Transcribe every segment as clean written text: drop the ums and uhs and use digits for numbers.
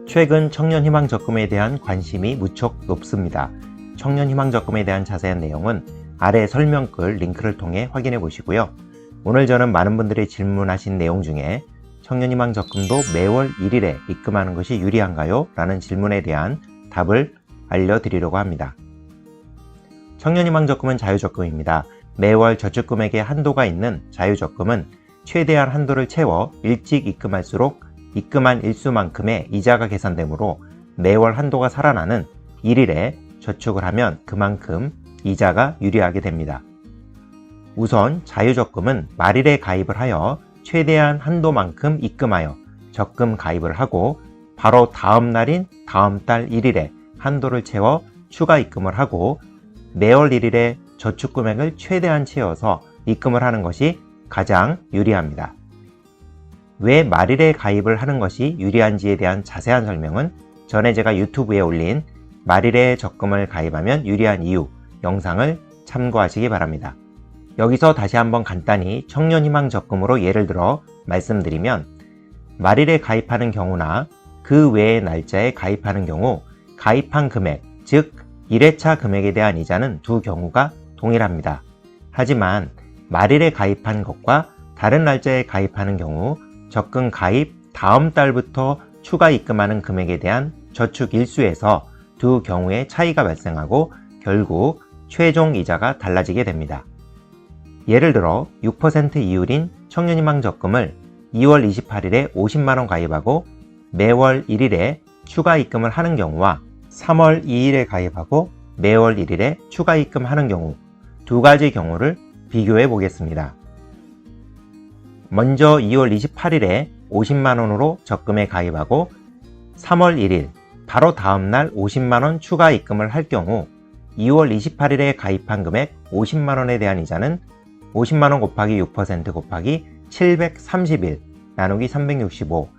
최근 청년희망적금에 대한 관심이 무척 높습니다. 청년희망적금에 대한 자세한 내용은 아래 설명글 링크를 통해 확인해 보시고요. 오늘 저는 많은 분들이 질문하신 내용 중에 청년희망적금도 매월 1일에 입금하는 것이 유리한가요? 라는 질문에 대한 답을 알려드리려고 합니다. 청년희망적금은 자유적금입니다. 매월 저축금액에 한도가 있는 자유적금은 최대한 한도를 채워 일찍 입금할수록 입금한 일수만큼의 이자가 계산되므로 매월 한도가 살아나는 1일에 저축을 하면 그만큼 이자가 유리하게 됩니다. 우선 자유적금은 말일에 가입을 하여 최대한 한도만큼 입금하여 적금 가입을 하고 바로 다음 날인 다음 달 1일에 한도를 채워 추가 입금을 하고 매월 1일에 저축금액을 최대한 채워서 입금을 하는 것이 가장 유리합니다. 왜 말일에 가입을 하는 것이 유리한지에 대한 자세한 설명은 전에 제가 유튜브에 올린 말일에 적금을 가입하면 유리한 이유 영상을 참고하시기 바랍니다. 여기서 다시 한번 간단히 청년희망적금으로 예를 들어 말씀드리면 말일에 가입하는 경우나 그 외의 날짜에 가입하는 경우 가입한 금액, 즉 1회차 금액에 대한 이자는 두 경우가 동일합니다. 하지만 말일에 가입한 것과 다른 날짜에 가입하는 경우 적금 가입 다음 달부터 추가 입금하는 금액에 대한 저축 일수에서 두 경우의 차이가 발생하고 결국 최종 이자가 달라지게 됩니다. 예를 들어 6% 이율인 청년희망적금을 2월 28일에 50만원 가입하고 매월 1일에 추가 입금을 하는 경우와 3월 2일에 가입하고 매월 1일에 추가 입금하는 경우 두 가지 경우를 비교해 보겠습니다. 먼저 2월 28일에 50만원으로 적금에 가입하고 3월 1일 바로 다음날 50만원 추가 입금을 할 경우 2월 28일에 가입한 금액 50만원에 대한 이자는 50만원 곱하기 6% 곱하기 731 나누기 365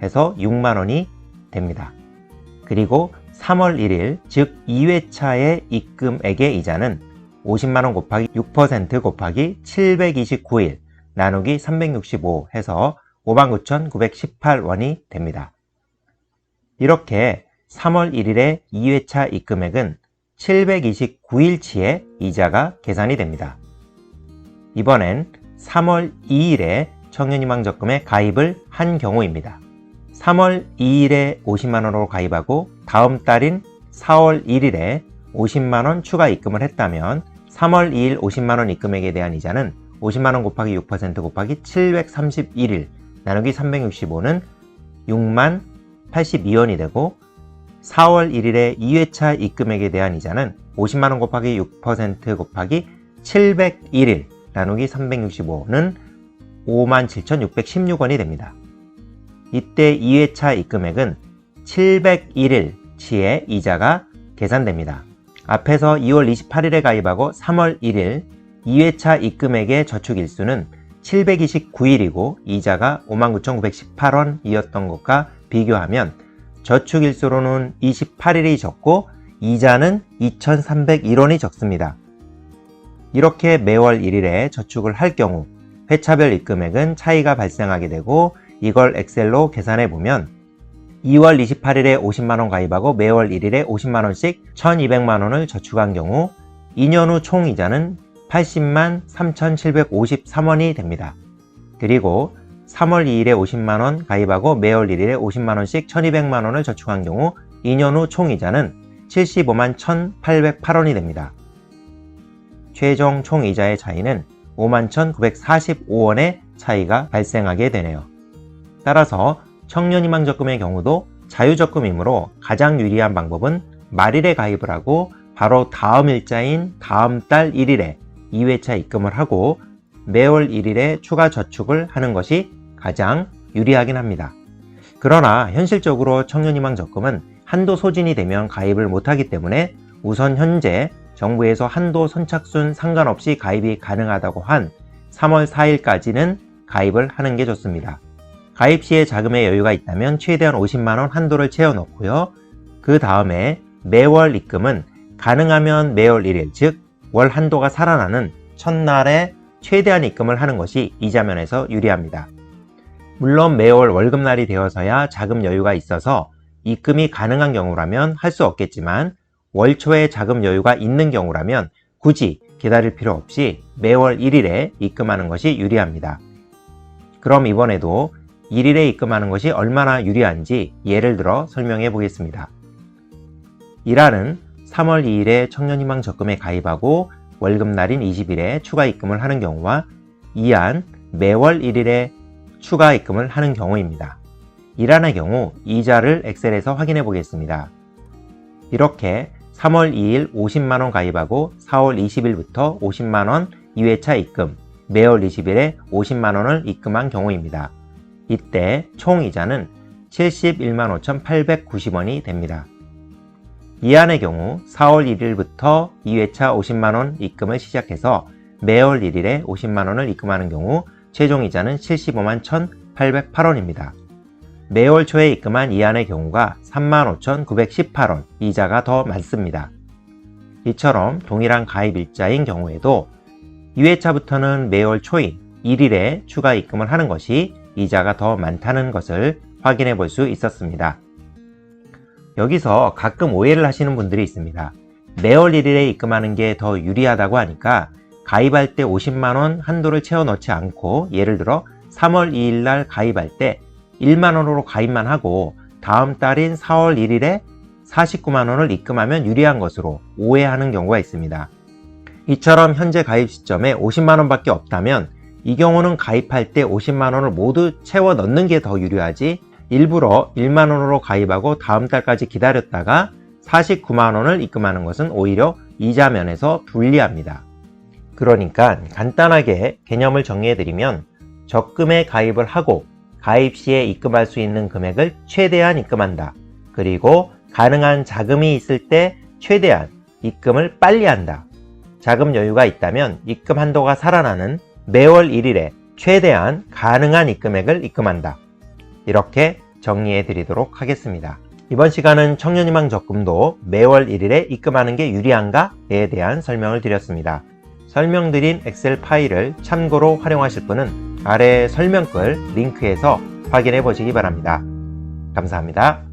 해서 6만원이 됩니다. 그리고 3월 1일 즉 2회차의 입금액의 이자는 50만원 곱하기 6% 곱하기 729일 나누기 365 해서 59,918원이 됩니다. 이렇게 3월 1일의 2회차 입금액은 729일치의 이자가 계산이 됩니다. 이번엔 3월 2일에 청년희망적금에 가입을 한 경우입니다. 3월 2일에 50만원으로 가입하고 다음 달인 4월 1일에 50만원 추가 입금을 했다면 3월 2일 50만원 입금액에 대한 이자는 50만원 곱하기 6% 곱하기 731일 나누기 365는 6만 82원이 되고 4월 1일에 2회차 입금액에 대한 이자는 50만원 곱하기 6% 곱하기 701일 나누기 365는 57,616원이 됩니다. 이때 2회차 입금액은 701일치의 이자가 계산됩니다. 앞에서 2월 28일에 가입하고 3월 1일 2회차 입금액의 저축 일수는 729일이고 이자가 59,918원이었던 것과 비교하면 저축 일수로는 28일이 적고 이자는 2,301원이 적습니다. 이렇게 매월 1일에 저축을 할 경우 회차별 입금액은 차이가 발생하게 되고 이걸 엑셀로 계산해 보면 2월 28일에 50만원 가입하고 매월 1일에 50만원씩 1200만원을 저축한 경우 2년 후 총 이자는 80만 3,753원이 됩니다. 그리고 3월 2일에 50만원 가입하고 매월 1일에 50만원씩 1200만원을 저축한 경우 2년 후 총 이자는 75만 1,808원이 됩니다. 최종 총 이자의 차이는 51,945원의 차이가 발생하게 되네요. 따라서 청년희망적금의 경우도 자유적금이므로 가장 유리한 방법은 말일에 가입을 하고 바로 다음 일자인 다음 달 1일에 2회차 입금을 하고 매월 1일에 추가 저축을 하는 것이 가장 유리하긴 합니다. 그러나 현실적으로 청년희망적금은 한도 소진이 되면 가입을 못하기 때문에 우선 현재 정부에서 한도 선착순 상관없이 가입이 가능하다고 한 3월 4일까지는 가입을 하는 게 좋습니다. 가입 시에 자금의 여유가 있다면 최대한 50만원 한도를 채워 넣고요. 그 다음에 매월 입금은 가능하면 매월 1일, 즉 월 한도가 살아나는 첫날에 최대한 입금을 하는 것이 이자면에서 유리합니다. 물론 매월 월급날이 되어서야 자금 여유가 있어서 입금이 가능한 경우라면 할 수 없겠지만 월 초에 자금 여유가 있는 경우라면 굳이 기다릴 필요 없이 매월 1일에 입금하는 것이 유리합니다. 그럼 이번에도 1일에 입금하는 것이 얼마나 유리한지 예를 들어 설명해 보겠습니다. 1화는 3월 2일에 청년희망 적금에 가입하고 월급날인 20일에 추가 입금을 하는 경우와 2안 매월 1일에 추가 입금을 하는 경우입니다. 1안의 경우 이자를 엑셀에서 확인해 보겠습니다. 이렇게 3월 2일 50만원 가입하고 4월 20일부터 50만원 2회차 입금, 매월 20일에 50만원을 입금한 경우입니다. 이때 총 이자는 71만 5,890원이 됩니다. 2안의 경우 4월 1일부터 2회차 50만원 입금을 시작해서 매월 1일에 50만원을 입금하는 경우 최종 이자는 75만 1,808원입니다. 매월 초에 입금한 2안의 경우가 35,918원 이자가 더 많습니다. 이처럼 동일한 가입 일자인 경우에도 2회차부터는 매월 초인 1일에 추가 입금을 하는 것이 이자가 더 많다는 것을 확인해 볼 수 있었습니다. 여기서 가끔 오해를 하시는 분들이 있습니다. 매월 1일에 입금하는 게 더 유리하다고 하니까 가입할 때 50만원 한도를 채워 넣지 않고 예를 들어 3월 2일 날 가입할 때 1만원으로 가입만 하고 다음 달인 4월 1일에 49만원을 입금하면 유리한 것으로 오해하는 경우가 있습니다. 이처럼 현재 가입 시점에 50만원밖에 없다면 이 경우는 가입할 때 50만원을 모두 채워 넣는 게 더 유리하지 일부러 1만원으로 가입하고 다음 달까지 기다렸다가 49만원을 입금하는 것은 오히려 이자 면에서 불리합니다. 그러니까 간단하게 개념을 정리해드리면 적금에 가입을 하고 가입 시에 입금할 수 있는 금액을 최대한 입금한다. 그리고 가능한 자금이 있을 때 최대한 입금을 빨리 한다. 자금 여유가 있다면 입금 한도가 살아나는 매월 1일에 최대한 가능한 입금액을 입금한다. 이렇게 정리해 드리도록 하겠습니다. 이번 시간은 청년희망 적금도 매월 1일에 입금하는 게 유리한가에 대한 설명을 드렸습니다. 설명드린 엑셀 파일을 참고로 활용하실 분은 아래 설명글 링크에서 확인해 보시기 바랍니다. 감사합니다.